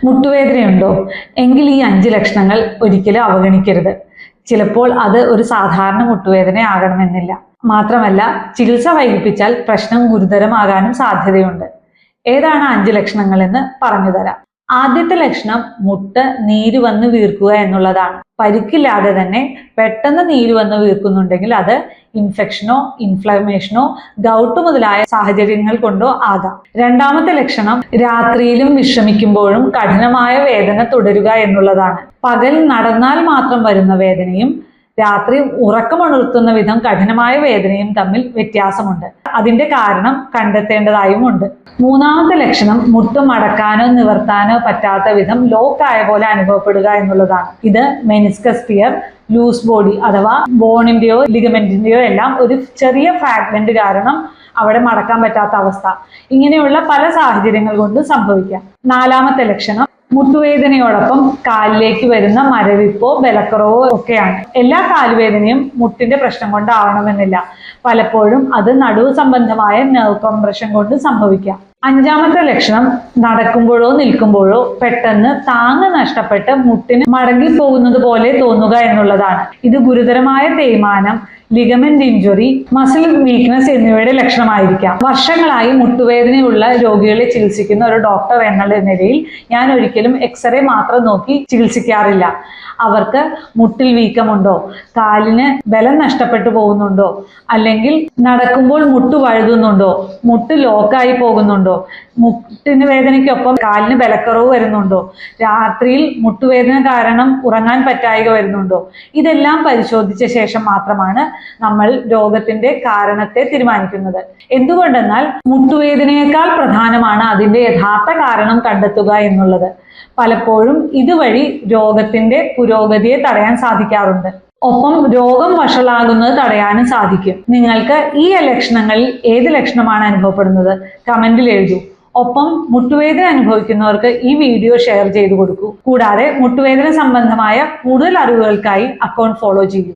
മുട്ടുവേദനയുണ്ടോ? എങ്കിൽ ഈ 5 ലക്ഷണങ്ങൾ ഒരിക്കലും അവഗണിക്കരുത്. ചിലപ്പോൾ അത് ഒരു സാധാരണ മുട്ടുവേദന ആകണമെന്നില്ല. മാത്രമല്ല, ചികിത്സ വൈകിപ്പിച്ചാൽ പ്രശ്നം ഗുരുതരമാകാനും സാധ്യതയുണ്ട്. ഏതാണ് 5 ലക്ഷണങ്ങൾ എന്ന് പറഞ്ഞുതരാം. ആദ്യത്തെ ലക്ഷണം മുട്ട് നീര് വന്ന് വീർക്കുക എന്നുള്ളതാണ്. പരിക്കില്ലാതെ തന്നെ പെട്ടെന്ന് നീര് വന്ന് വീർക്കുന്നുണ്ടെങ്കിൽ അത് ഇൻഫെക്ഷനോ ഇൻഫ്ലമേഷനോ ഗൗട്ട് മുതലായ സാഹചര്യങ്ങൾ കൊണ്ടോ ആകാം. രണ്ടാമത്തെ ലക്ഷണം രാത്രിയിലും വിശ്രമിക്കുമ്പോഴും കഠിനമായ വേദന തുടരുക എന്നുള്ളതാണ്. പകൽ നടന്നാൽ മാത്രം വരുന്ന വേദനയും രാത്രി ഉറക്കമുണർത്തുന്ന വിധം കഠിനമായ വേദനയും തമ്മിൽ വ്യത്യാസമുണ്ട്. അതിന്റെ കാരണം കണ്ടെത്തേണ്ടതായുമുണ്ട്. മൂന്നാമത്തെ ലക്ഷണം മുട്ട് മടക്കാനോ നിവർത്താനോ പറ്റാത്ത വിധം ലോക്കായ പോലെ അനുഭവപ്പെടുക എന്നുള്ളതാണ്. ഇത് മെനിസ്കസ് ടിയർ, ലൂസ് ബോഡി അഥവാ ബോണിന്റെയോ ലിഗമെന്റിന്റെയോ എല്ലാം ഒരു ചെറിയ ഫ്രാഗ്മെന്റ് കാരണം അവിടെ മടക്കാൻ പറ്റാത്ത അവസ്ഥ. ഇങ്ങനെയുള്ള പല സാഹചര്യങ്ങൾ കൊണ്ട് സംഭവിക്കാം. നാലാമത്തെ ലക്ഷണം മുട്ടുവേദനയോടൊപ്പം കാലിലേക്ക് വരുന്ന മരവിപ്പോ ബലക്കുറവോ ഒക്കെയാണ്. എല്ലാ കാലുവേദനയും മുട്ടിന്റെ പ്രശ്നം കൊണ്ടാവണമെന്നില്ല. പലപ്പോഴും അത് നടുവ് സംബന്ധമായ നെർവ് കംപ്രഷൻ കൊണ്ട് സംഭവിക്കാം. അഞ്ചാമത്തെ ലക്ഷണം നടക്കുമ്പോഴോ നിൽക്കുമ്പോഴോ പെട്ടെന്ന് താങ്ങ് നഷ്ടപ്പെട്ട് മുട്ടിന് മടങ്ങിപ്പോകുന്നത് പോലെ തോന്നുക എന്നുള്ളതാണ്. ഇത് ഗുരുതരമായ തേയ്മാനം, ലിഗമെന്റ് ഇഞ്ചുറി, മസിൽ വീക്ക്നെസ് എന്നിവയുടെ ലക്ഷണമായിരിക്കാം. വർഷങ്ങളായി മുട്ടുവേദനയുള്ള രോഗികളെ ചികിത്സിക്കുന്ന ഒരു ഡോക്ടർ എന്നുള്ള നിലയിൽ ഞാൻ ഒരിക്കലും എക്സ്റേ മാത്രം നോക്കി ചികിത്സിക്കാറില്ല. അവർക്ക് മുട്ടിൽ വീക്കമുണ്ടോ, കാലിന് ബലം നഷ്ടപ്പെട്ടു പോകുന്നുണ്ടോ, അല്ലെങ്കിൽ നടക്കുമ്പോൾ മുട്ട് വഴുതുന്നുണ്ടോ, മുട്ട് ലോക്കായി പോകുന്നുണ്ടോ, മുട്ടിന് വേദനയ്ക്കൊപ്പം കാലിന് ബലക്കുറവ് വരുന്നുണ്ടോ, രാത്രിയിൽ മുട്ടുവേദന കാരണം ഉറങ്ങാൻ പറ്റായിക വരുന്നുണ്ടോ, ഇതെല്ലാം പരിശോധിച്ച ശേഷം മാത്രമാണ് നമ്മൾ രോഗത്തിന്റെ കാരണത്തെ തീരുമാനിക്കുന്നത്. എന്തുകൊണ്ടെന്നാൽ മുട്ടുവേദനയേക്കാൾ പ്രധാനമാണ് അതിന്റെ യഥാർത്ഥ കാരണം കണ്ടെത്തുക എന്നുള്ളത്. പലപ്പോഴും ഇതുവഴി രോഗത്തിന്റെ പുരോഗതിയെ തടയാൻ സാധിക്കാറുണ്ട്. ഒപ്പം രോഗം വഷളാകുന്നത് തടയാനും സാധിക്കും. നിങ്ങൾക്ക് ഈ ലക്ഷണങ്ങളിൽ ഏത് ലക്ഷണമാണ് അനുഭവപ്പെടുന്നത്? കമന്റിൽ എഴുതൂ. ഒപ്പം മുട്ടുവേദന അനുഭവിക്കുന്നവർക്ക് ഈ വീഡിയോ ഷെയർ ചെയ്തു കൊടുക്കൂ. കൂടാതെ മുട്ടുവേദന സംബന്ധമായ കൂടുതൽ അറിവുകൾക്കായി അക്കൗണ്ട് ഫോളോ ചെയ്യൂ.